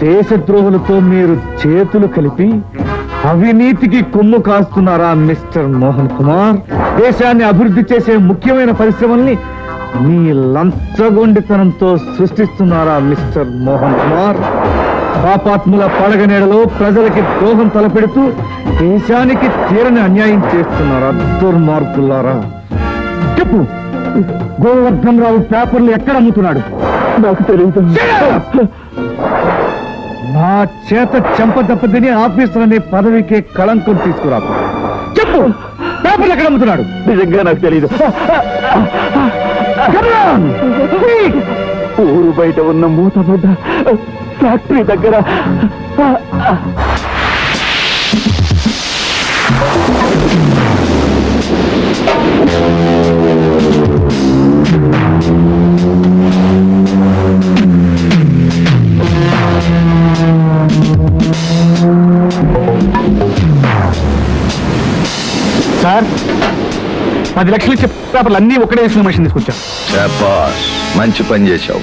దేశద్రోహులతో మీరు చేతులు కలిపి అవినీతికి కొమ్ము కాస్తున్నారా మిస్టర్ మోహన్ కుమార్? దేశాన్ని అభివృద్ధి చేసే ముఖ్యమైన పరిశ్రమల్ని మీ లంచగొండితనంతో సృష్టిస్తున్నారా మిస్టర్ మోహన్ కుమార్? పాపాత్ముల పడగనేడలో ప్రజలకి ద్రోహం తలపెడుతూ దేశానికి తీరని అన్యాయం చేస్తున్నారా దుర్మార్గులారా? చెప్పు, గోవర్ధన్ రావు పేపర్లు ఎక్కడ అమ్ముతున్నాడు? నాకు తెలియదు. నా చేత చెంపదెబ్బతిని ఆఫీసర్ అనే పదవికే కళంకం తీసుకురాకు. చెప్పు, పేపర్లు ఎక్కడ అమ్ముతున్నాడు? నిజంగా నాకు తెలియదు. ఊరు బయట ఉన్న మూతబడ్డ ఫ్యాక్టరీ దగ్గర సార్, 10 లక్షలు చెప్పి పేపర్లు అన్నీ ఒకటే వేసిన మనిషిని తీసుకొచ్చారు. మంచి పని చేశావు.